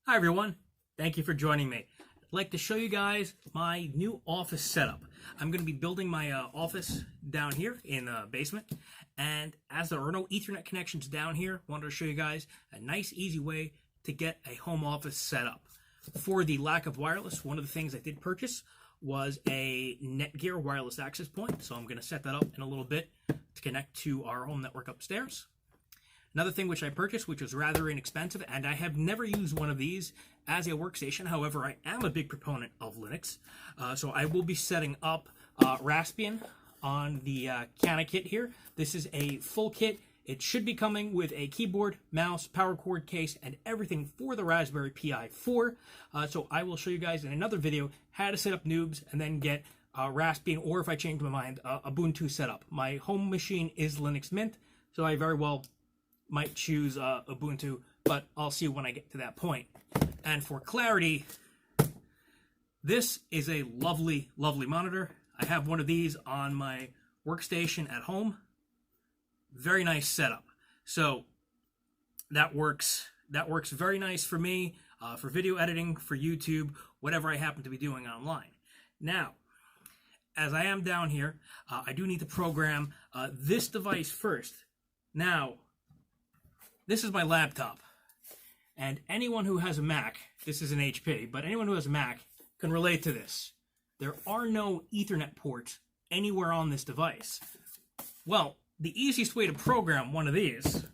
Hi everyone, thank you for joining me. I'd like to show you guys my new office setup. I'm going to be building my office down here in the basement, and as there are no Ethernet connections down here, I wanted to show you guys a nice easy way to get a home office set up. For the lack of wireless, one of the things I did purchase was a Netgear wireless access point, so I'm going to set that up in a little bit to connect to our home network upstairs. Another thing which I purchased, which was rather inexpensive, and I have never used one of these as a workstation. However, I am a big proponent of Linux, so I will be setting up Raspbian on the Cana kit here. This is a full kit. It should be coming with a keyboard, mouse, power cord case, and everything for the Raspberry Pi4. So I will show you guys in another video how to set up Noobs and then get Raspbian, or if I change my mind, Ubuntu set up. My home machine is Linux Mint, so I very well might choose Ubuntu, but I'll see when I get to that point. And for clarity, this is a lovely, lovely monitor. I have one of these on my workstation at home. Very nice setup. So that works very nice for me, for video editing, for YouTube, whatever I happen to be doing online. Now, as I am down here, I do need to program this device first. Now, this is my laptop, and anyone who has a Mac, this is an HP, but anyone who has a Mac can relate to this. There are no Ethernet ports anywhere on this device. Well, the easiest way to program one of these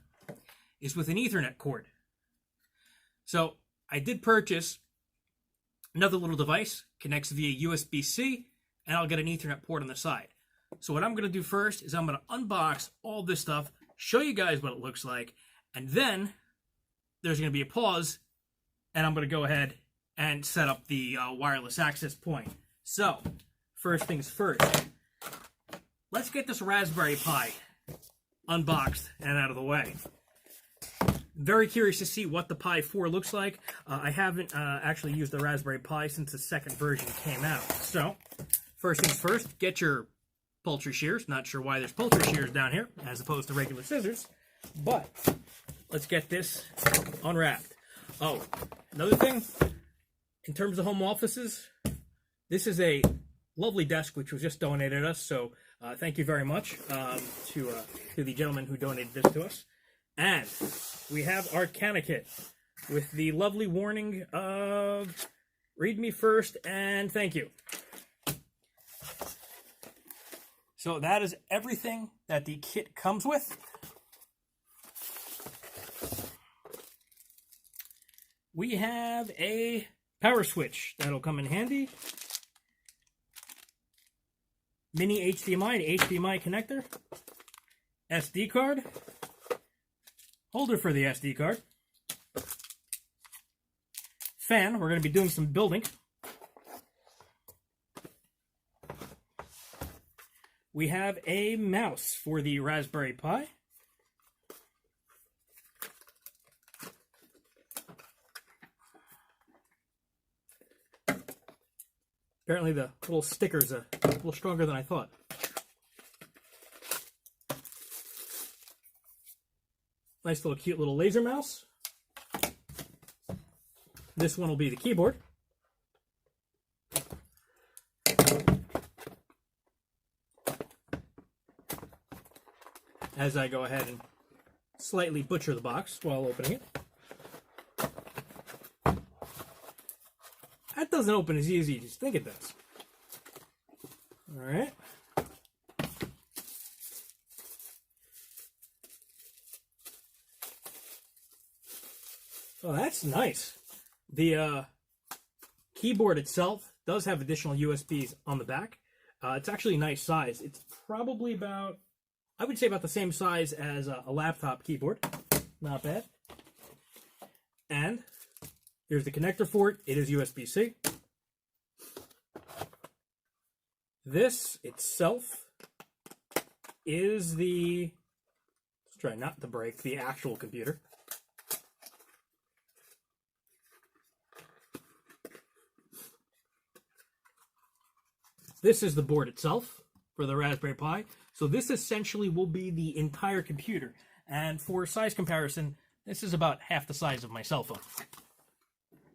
is with an Ethernet cord. So I did purchase another little device, connects via USB-C, and I'll get an Ethernet port on the side. So what I'm going to do first is I'm going to unbox all this stuff, show you guys what it looks like, and then there's going to be a pause, and I'm going to go ahead and set up the wireless access point. So, first things first, let's get this Raspberry Pi unboxed and out of the way. Very curious to see what the Pi 4 looks like. I haven't actually used the Raspberry Pi since the second version came out. So, first things first, get your poultry shears. Not sure why there's poultry shears down here as opposed to regular scissors, but let's get this unwrapped. Oh, another thing, in terms of home offices, this is a lovely desk which was just donated us, so thank you very much to the gentleman who donated this to us. And we have our Cana kit with the lovely warning of read me first and thank you. So that is everything that the kit comes with. We have a power switch that'll come in handy. Mini HDMI and HDMI connector. SD card. Holder for the SD card. Fan. We're going to be doing some building. We have a mouse for the Raspberry Pi. Apparently the little sticker's a little stronger than I thought. Nice little cute little laser mouse. This one will be the keyboard. As I go ahead and slightly butcher the box while opening it. That doesn't open as easy as you think it does. Alright. Oh, that's nice. The keyboard itself does have additional USBs on the back. It's actually a nice size. It's probably about, I would say about the same size as a laptop keyboard. Not bad. And here's the connector for it. It is USB-C. This itself is the, let's try not to break, the actual computer. This is the board itself for the Raspberry Pi. So this essentially will be the entire computer. And for size comparison, this is about half the size of my cell phone.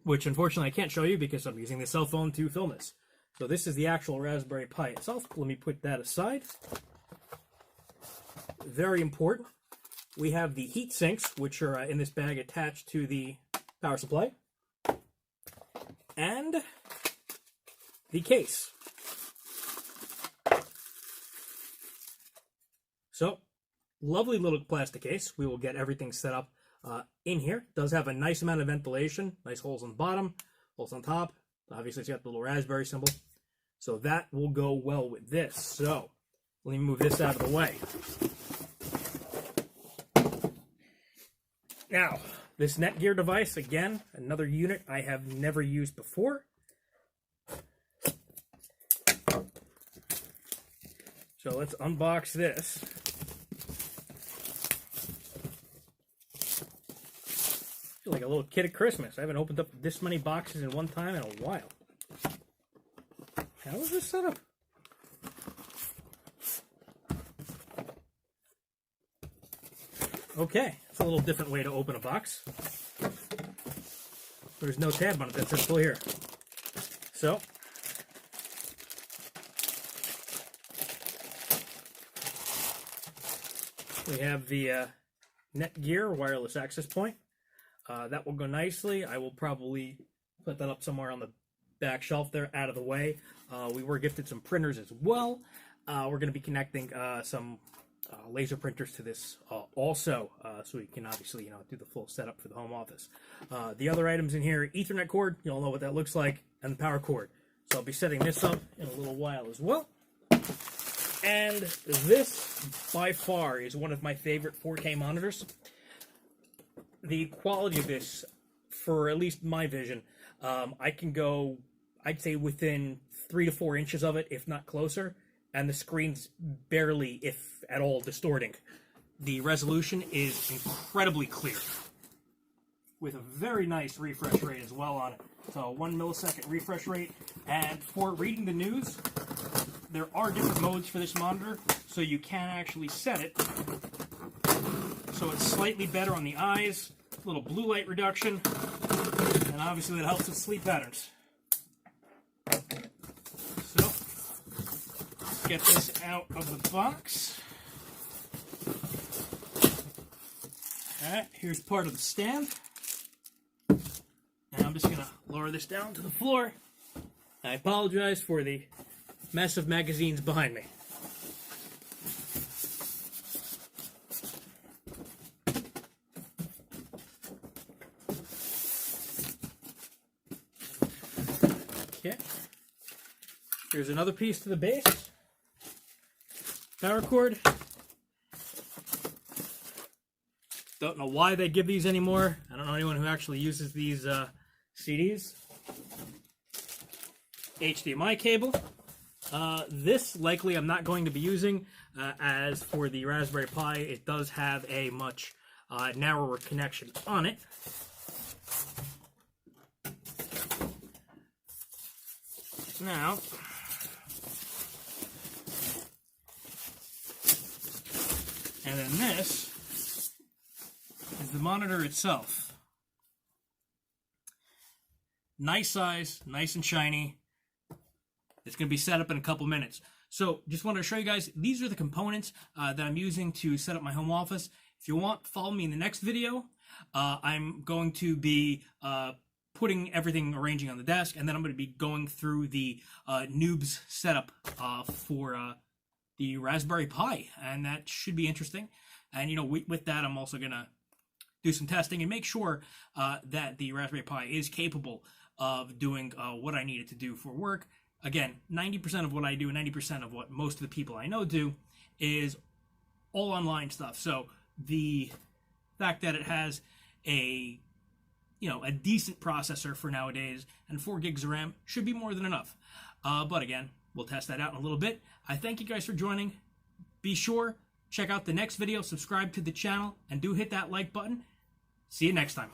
which unfortunately I can't show you because I'm using the cell phone to film this. So this is the actual Raspberry Pi itself. Let me put that aside. Very important. We have the heat sinks, which are in this bag attached to the power supply. And the case. So, lovely little plastic case. We will get everything set up in here. It does have a nice amount of ventilation. Nice holes on the bottom, holes on top. Obviously, it's got the little raspberry symbol. So that will go well with this. So, let me move this out of the way. Now, this Netgear device, again, another unit I have never used before. So let's unbox this. I feel like a little kid at Christmas. I haven't opened up this many boxes in one time in a while. How is this set up? Okay, it's a little different way to open a box. There's no tab on it, that's simple here. So, we have the Netgear wireless access point. That will go nicely. I will probably put that up somewhere on the back shelf there, out of the way. We were gifted some printers as well. We're going to be connecting some laser printers to this also, so we can obviously, do the full setup for the home office. The other items in here, Ethernet cord, you'll know what that looks like, and the power cord. So I'll be setting this up in a little while as well. And this, by far, is one of my favorite 4K monitors. The quality of this, for at least my vision, I can go, I'd say, within 3 to 4 inches of it, if not closer, and the screen's barely, if at all, distorting. The resolution is incredibly clear, with a very nice refresh rate as well on it. So 1 millisecond refresh rate, and for reading the news, there are different modes for this monitor, so you can actually set it so it's slightly better on the eyes, a little blue light reduction, and obviously that helps with sleep patterns. So, let's get this out of the box. Alright, here's part of the stand. And I'm just going to lower this down to the floor. I apologize for the mess of magazines behind me. Okay. Here's another piece to the base. Power cord. Don't know why they give these anymore. I don't know anyone who actually uses these CDs. HDMI cable. This likely I'm not going to be using, as for the Raspberry Pi, it does have a much narrower connection on it. Now, and then this is the monitor itself. Nice size, nice and shiny. It's going to be set up in a couple minutes. So just wanted to show you guys, these are the components that I'm using to set up my home office. If you want, follow me in the next video. I'm going to be putting everything, arranging on the desk, and then I'm going to be going through the noobs setup for the Raspberry Pi, and that should be interesting. And, with that, I'm also going to do some testing and make sure that the Raspberry Pi is capable of doing what I need it to do for work. Again, 90% of what I do, 90% of what most of the people I know do, is all online stuff. So the fact that it has a decent processor for nowadays and 4 gigs of RAM should be more than enough. But again, we'll test that out in a little bit. I thank you guys for joining. Be sure, check out the next video, subscribe to the channel, and do hit that like button. See you next time.